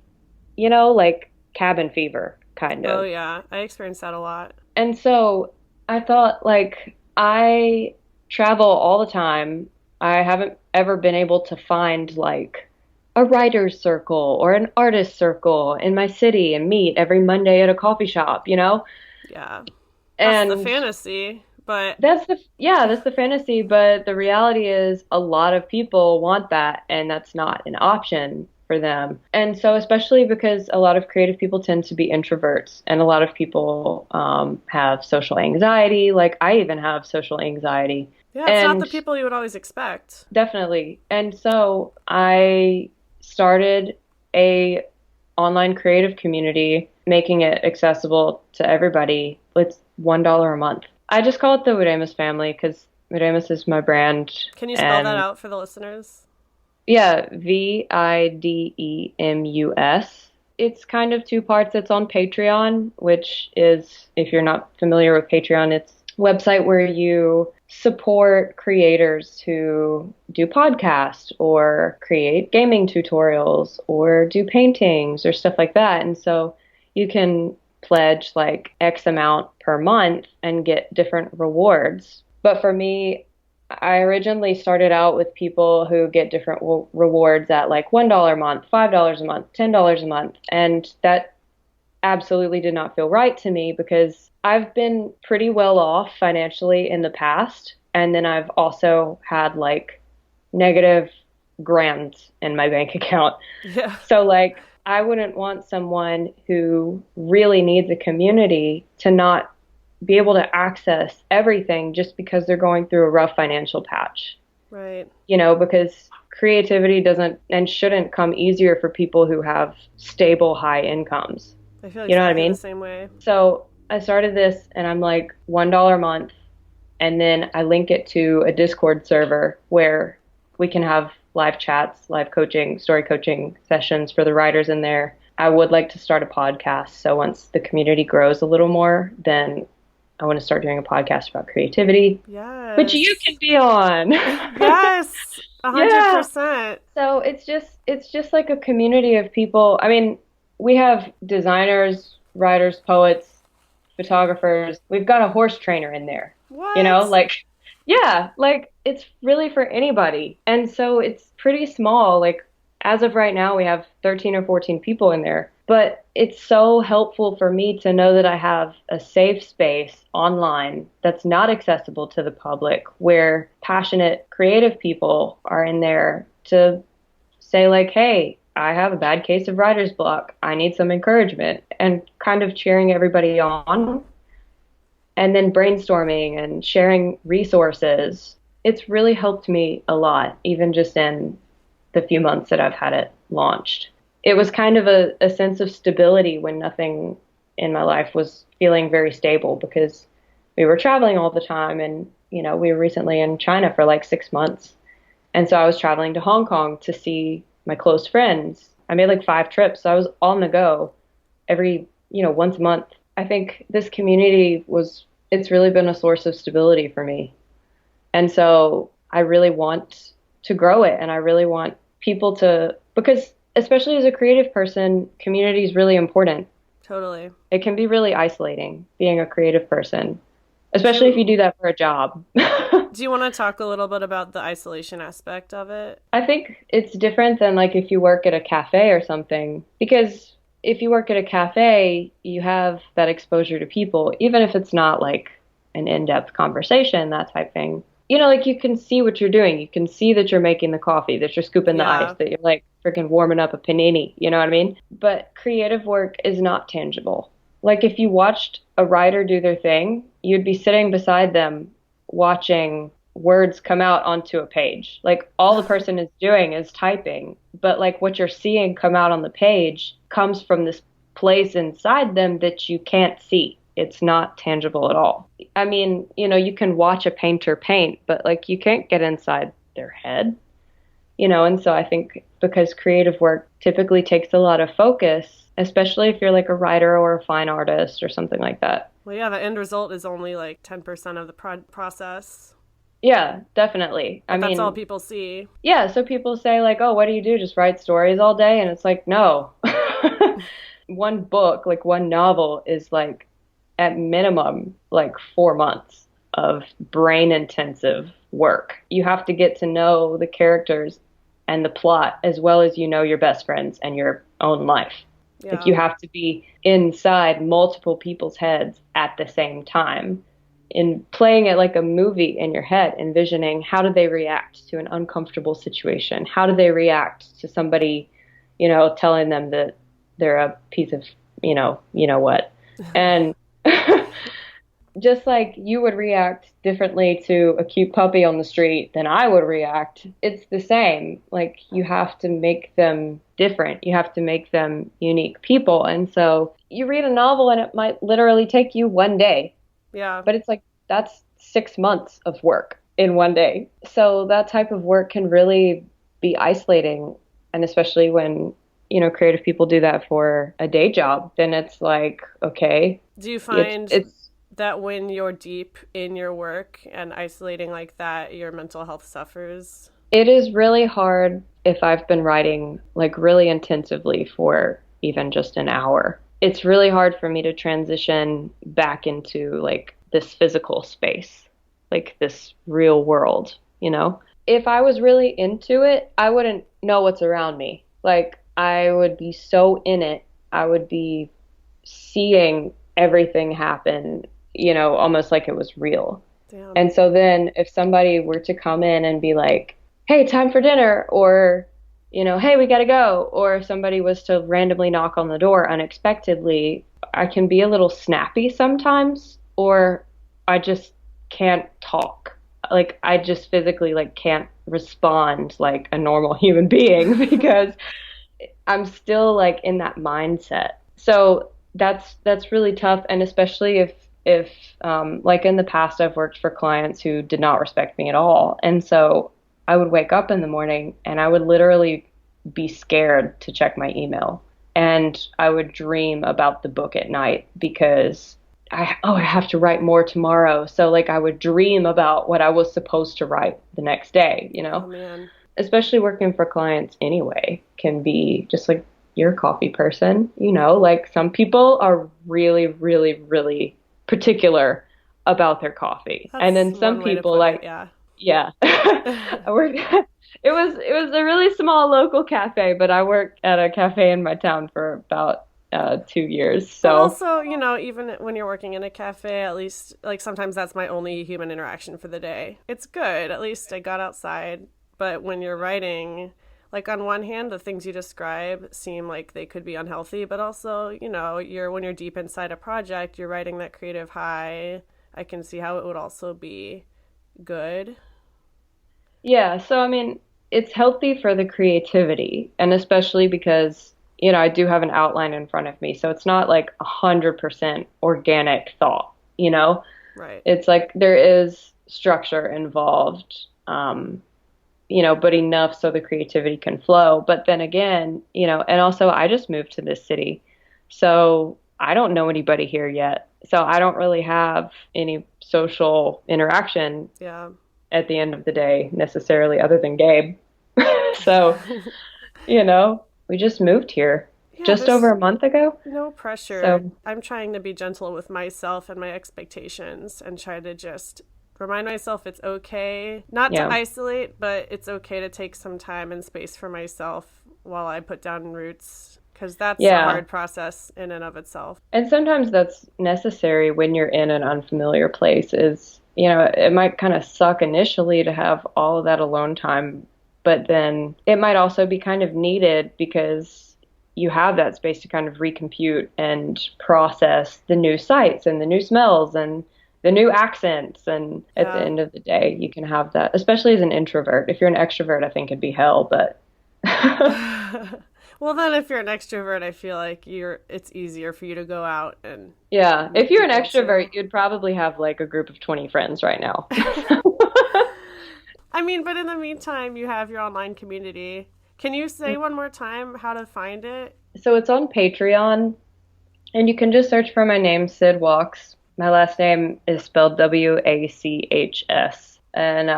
like cabin fever, kind Oh, of. yeah. I experience that a lot. And so I thought, like, I travel all the time. I haven't ever been able to find, like, a writer's circle or an artist circle in my city and meet every Monday at a coffee shop. Yeah. That's the And fantasy, but that's the fantasy, but the reality is a lot of people want that, and that's not an option for them. And so, especially because a lot of creative people tend to be introverts, and a lot of people have social anxiety. Like I even have social anxiety, yeah, it's not the and people you would always expect. definitely. And so, I started a online creative community, making it accessible to everybody. It's $1 a month. I just call it the Videmus family because Videmus is my brand. Can you spell that And out for the listeners? yeah, Videmus. It's kind of two parts. It's on Patreon, which is, if you're not familiar with Patreon, it's a website where you support creators who do podcasts or create gaming tutorials or do paintings or stuff like that. And so you can pledge like X amount per month and get different rewards. But for me, I originally started out with people who get different rewards at like $1 a month, $5 a month, $10 a month. And that absolutely did not feel right to me because I've been pretty well off financially in the past. And then I've also had like negative grands in my bank account. Yeah. So like I wouldn't want someone who really needs a community to not be able to access everything just because they're going through a rough financial patch. Right. Because creativity doesn't and shouldn't come easier for people who have stable high incomes. I feel You know what I exactly the mean? same way. So I started this and I'm like $1 a month. And then I link it to a Discord server where we can have live chats, live coaching, story coaching sessions for the writers in there. I would like to start a podcast. So once the community grows a little more, then I want to start doing a podcast about creativity, which you can Yes. be on. Yes. A hundred Yeah. percent. So it's just like a community of people. I mean, we have designers, writers, poets, photographers. We've got a horse trainer in there. What? Like yeah, like it's really for anybody. And so it's pretty small. Like as of right now, we have 13 or 14 people in there. But it's so helpful for me to know that I have a safe space online that's not accessible to the public, where passionate, creative people are in there to say, like, hey, I have a bad case of writer's block. I need some encouragement, and kind of cheering everybody on, and then brainstorming and sharing resources. It's really helped me a lot, even just in the few months that I've had it launched. It was kind of a sense of stability when nothing in my life was feeling very stable, because we were traveling all the time, and we were recently in China for like 6 months. And so I was traveling to Hong Kong to see my close friends. I made like 5 trips. So I was on the go every, once a month. I think this community it's really been a source of stability for me. And so I really want to grow it, and I really want people because especially as a creative person, community is really important. Totally. It can be really isolating being a creative person, Do especially if you you do that for a job. do you want to talk a little bit about the isolation aspect of it? I think it's different than like if you work at a cafe or something, because if you work at a cafe, you have that exposure to people, even if it's not like an in-depth conversation, that type thing. Like you can see what you're doing. You can see that you're making the coffee, that you're scooping the ice, Yeah. that you're like freaking warming up a panini. You know what I mean? But creative work is not tangible. Like if you watched a writer do their thing, you'd be sitting beside them watching words come out onto a page. Like all the person is doing is typing, but like what you're seeing come out on the page comes from this place inside them that you can't see. It's not tangible at all. I mean, you can watch a painter paint, but like you can't get inside their head, and so I think because creative work typically takes a lot of focus, especially if you're like a writer or a fine artist or something like that. Well, yeah, the end result is only like 10% of the process, Yeah, definitely. I but that's all mean, people see. yeah, so people say like, "Oh, what do you do? Just write stories all day?" And it's like, "No." One book, like one novel is like at minimum like 4 months of brain intensive work. You have to get to know the characters and the plot as well as your best friends and your own life. Like Yeah. you have to be inside multiple people's heads at the same time, in playing it like a movie in your head, envisioning how do they react to an uncomfortable situation? How do they react to somebody, telling them that they're a piece of, what? And just like you would react differently to a cute puppy on the street than I would react, it's the same. Like you have to make them different. You have to make them unique people. And so you read a novel and it might literally take you one day, Yeah. but it's like that's 6 months of work in one day. So that type of work can really be isolating. And especially when, creative people do that for a day job, then it's like, okay, Do you it's, find it's, that when you're deep in your work and isolating like that, your mental health suffers? it is really hard if I've been writing like really intensively for even just an hour. It's really hard for me to transition back into like this physical space, like this real world, If I was really into it, I wouldn't know what's around me. Like I would be so in it. I would be seeing everything happen, almost like it was real. Damn. And so then if somebody were to come in and be like, hey, time for dinner, or, hey, we got to go, or if somebody was to randomly knock on the door unexpectedly, I can be a little snappy sometimes, or I just can't talk. Like I just physically like can't respond like a normal human being because I'm still like in that mindset. So that's really tough, and especially if like in the past I've worked for clients who did not respect me at all, and so I would wake up in the morning and I would literally be scared to check my email and I would dream about the book at night because I have to write more tomorrow. So like I would dream about what I was supposed to write the next day, Oh man. especially working for clients anyway, can be just like you're a coffee person, like some people are really, really, really particular about their coffee. And That's then some one way to people put it, like, yeah. yeah. I worked it was a really small local cafe, but I worked at a cafe in my town for about 2 years. But So also, even when you're working in a cafe, at least, like, sometimes that's my only human interaction for the day. It's good. At least I got outside. But when you're writing, like, on one hand, the things you describe seem like they could be unhealthy, but also, when you're deep inside a project, you're writing that creative high. I can see how it would also be good. yeah, so I mean, it's healthy for the creativity, and especially because, I do have an outline in front of me, so it's not like 100% organic thought, you know? Right. It's like there is structure involved, but enough so the creativity can flow. But then again, and also I just moved to this city, so I don't know anybody here yet. So I don't really have any social interaction Yeah. at the end of the day necessarily other than Gabe. So, we just moved here Yeah, just over there's a month ago. no pressure. So, I'm trying to be gentle with myself and my expectations and try to just remind myself it's okay not to yeah. isolate, but it's okay to take some time and space for myself while I put down roots, because that's a Yeah. hard process in and of itself. And sometimes that's necessary when you're in an unfamiliar place is, it might kind of suck initially to have all of that alone time, but then it might also be kind of needed because you have that space to kind of recompute and process the new sights and the new smells and the new accents. And at the Yeah. end of the day, you can have that, especially as an introvert. If you're an extrovert, I think it'd be hell, but Well, then if you're an extrovert, I feel like it's easier for you to go out and yeah, if meet you're an people extrovert, too. you'd probably have like a group of 20 friends right now. I mean, but in the meantime, you have your online community. Can you say one more time how to find it? So it's on Patreon, and you can just search for my name, Syd Wachs. My last name is spelled Wachs, and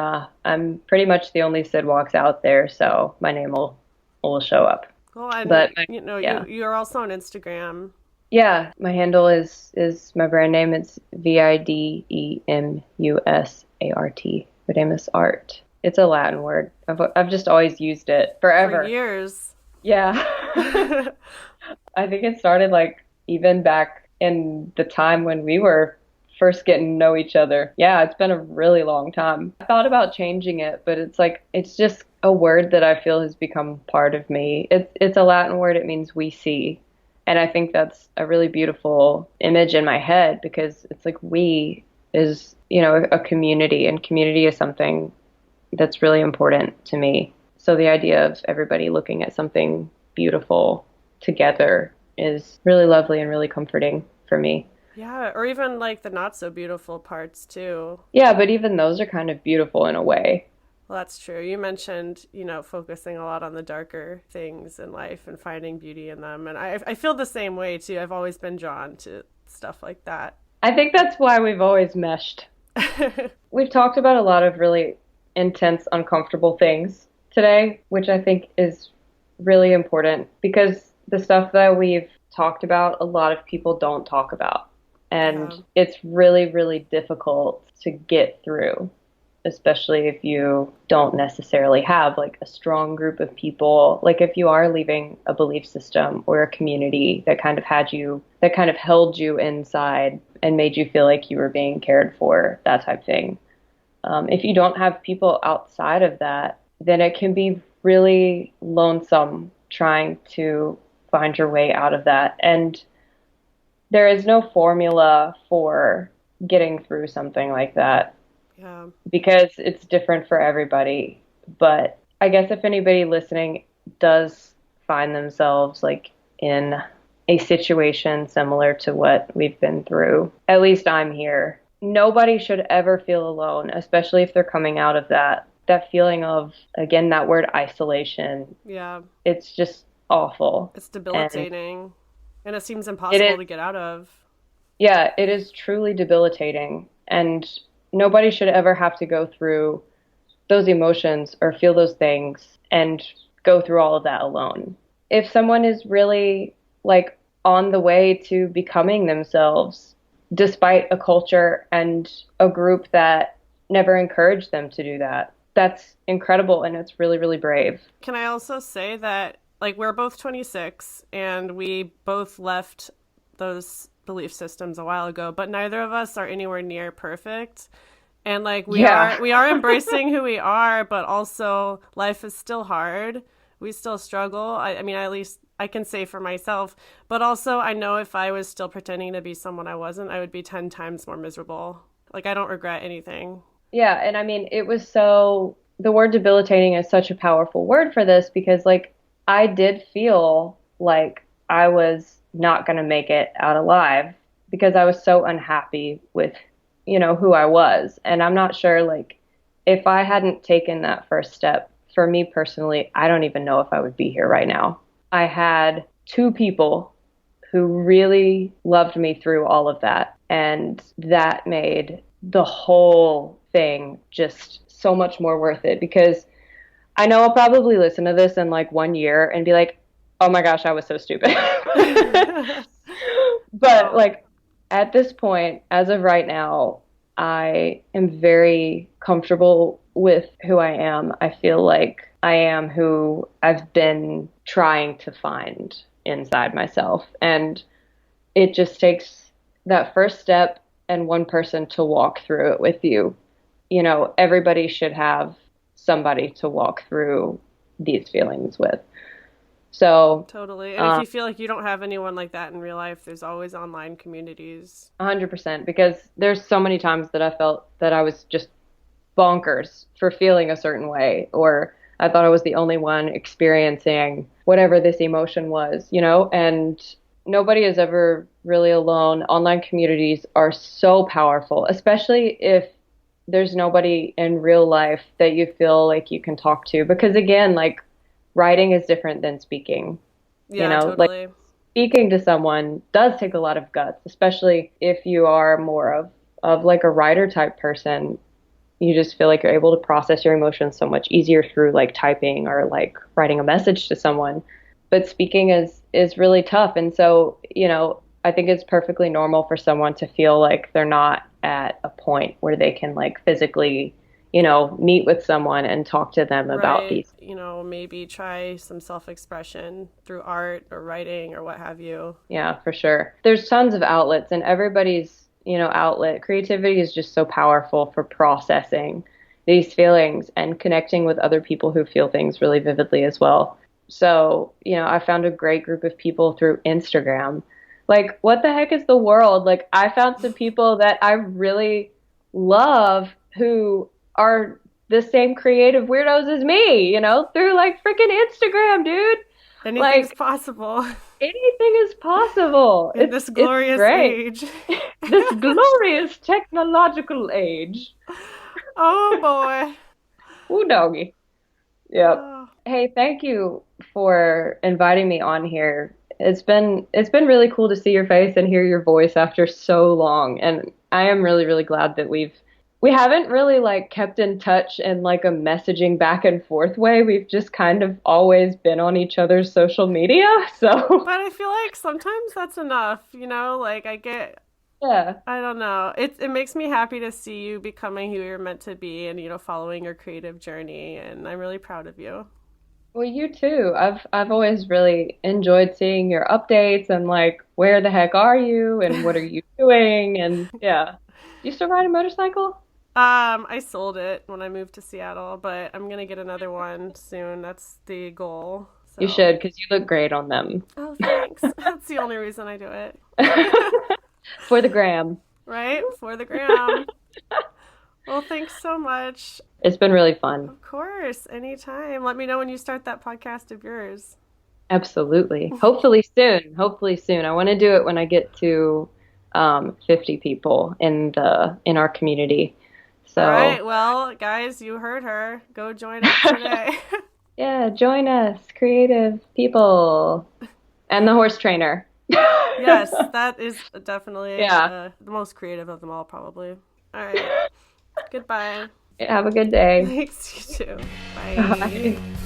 I'm pretty much the only Syd Wachs out there, so my name will show up. Well, and But you yeah, you're also on Instagram. yeah, my handle is my brand name. It's Videmusart. Videmus art. It's a Latin word. I've just always used it For forever. years. Yeah. I think it started like even back in the time when we were first getting to know each other. Yeah, it's been a really long time. I thought about changing it, but it's like it's just a word that I feel has become part of me. It's a Latin word. It means we see. And I think that's a really beautiful image in my head because it's like we is, a community, and community is something that's really important to me. So the idea of everybody looking at something beautiful together is really lovely and really comforting for me. Yeah, or even like the not so beautiful parts too. Yeah, but even those are kind of beautiful in a way. Well, that's true. You mentioned, focusing a lot on the darker things in life and finding beauty in them. And I feel the same way too. I've always been drawn to stuff like that. I think that's why we've always meshed. We've talked about a lot of really intense, uncomfortable things today, which I think is really important because the stuff that we've talked about, a lot of people don't talk about. And Yeah. it's really, really difficult to get through, especially if you don't necessarily have like a strong group of people. Like if you are leaving a belief system or a community that kind of that kind of held you inside and made you feel like you were being cared for, that type of thing. If you don't have people outside of that, then it can be really lonesome trying to find your way out of that. And there is no formula for getting through something like that Yeah. because it's different for everybody. But I guess if anybody listening does find themselves like in a situation similar to what we've been through, at least I'm here. Nobody should ever feel alone, especially if they're coming out of that feeling of, again, that word isolation. Yeah. It's just awful. It's And debilitating, and it seems it impossible is, to get out of. yeah, it is truly debilitating. And nobody should ever have to go through those emotions or feel those things and go through all of that alone. If someone is really like on the way to becoming themselves, despite a culture and a group that never encouraged them to do that, that's incredible and it's really, really brave. Can I also say that, like, we're both 26 and we both left those belief systems a while ago, but neither of us are anywhere near perfect. And like Yeah. we are embracing who we are, but also life is still hard. We still struggle. I mean, at least I can say for myself, but also I know if I was still pretending to be someone I wasn't, I would be 10 times more miserable. Like, I don't regret anything. Yeah, and I mean, it was so, the word debilitating is such a powerful word for this because, like, I did feel like I was not going to make it out alive because I was so unhappy with, who I was. And I'm not sure, like, if I hadn't taken that first step, for me personally, I don't even know if I would be here right now. I had two people who really loved me through all of that. And that made the whole thing just so much more worth it because I know I'll probably listen to this in like 1 year and be like, oh my gosh, I was so stupid. But Oh, like at this point, as of right now, I am very comfortable with who I am. I feel like I am who I've been trying to find inside myself. And it just takes that first step and one person to walk through it with you. Everybody should have somebody to walk through these feelings with. So, totally. And if um, you feel like you don't have anyone like that in real life, there's always online communities. 100% because there's so many times that I felt that I was just bonkers for feeling a certain way, or I thought I was the only one experiencing whatever this emotion was, and nobody is ever really alone. Online communities are so powerful, especially if there's nobody in real life that you feel like you can talk to. Because again, like writing is different than speaking, Yeah, like totally. speaking to someone does take a lot of guts, especially if you are more of like a writer type person. You just feel like you're able to process your emotions so much easier through like typing or like writing a message to someone. But speaking is really tough. And so, I think it's perfectly normal for someone to feel like they're not at a point where they can like physically, meet with someone and talk to them about Right. these. Maybe try some self expression through art or writing or what have you. Yeah, for sure. There's tons of outlets and everybody's, outlet. Creativity is just so powerful for processing these feelings and connecting with other people who feel things really vividly as well. So, I found a great group of people through Instagram. Like, what the heck is the world? Like, I found some people that I really love who are the same creative weirdos as me, through like freaking Instagram, dude. Anything's Like, possible anything is possible. in It's this it's glorious great. age. This glorious technological age. Oh boy. Ooh, doggy. Yep. Oh, Hey, thank you for inviting me on here. It's been really cool to see your face and hear your voice after so long. And I am really, really glad that we haven't really like kept in touch in like a messaging back and forth way. We've just kind of always been on each other's social media. So, but I feel like sometimes that's enough. Like yeah. I don't know. It makes me happy to see you becoming who you're meant to be and following your creative journey, and I'm really proud of you. Well, you too. I've always really enjoyed seeing your updates and like where the heck are you and what are you doing and yeah. Do you still ride a motorcycle? I sold it when I moved to Seattle, but I'm gonna get another one soon. That's the goal. You So, should because you look great on them. oh, thanks. That's the only reason I do it. For the gram. Right? For the gram. Well, thanks so much. It's been really fun. Of course, anytime. Let me know when you start that podcast of yours. Absolutely. Hopefully soon. Hopefully soon. I want to do it when I get to 50 people in our community. All So right, well, guys, you heard her. Go join up today. Yeah, join us, creative people. And the horse trainer. Yes, that is definitely Yeah. the most creative of them all, probably. All right. Goodbye. Have a good day. Thanks, you too. Bye. Bye.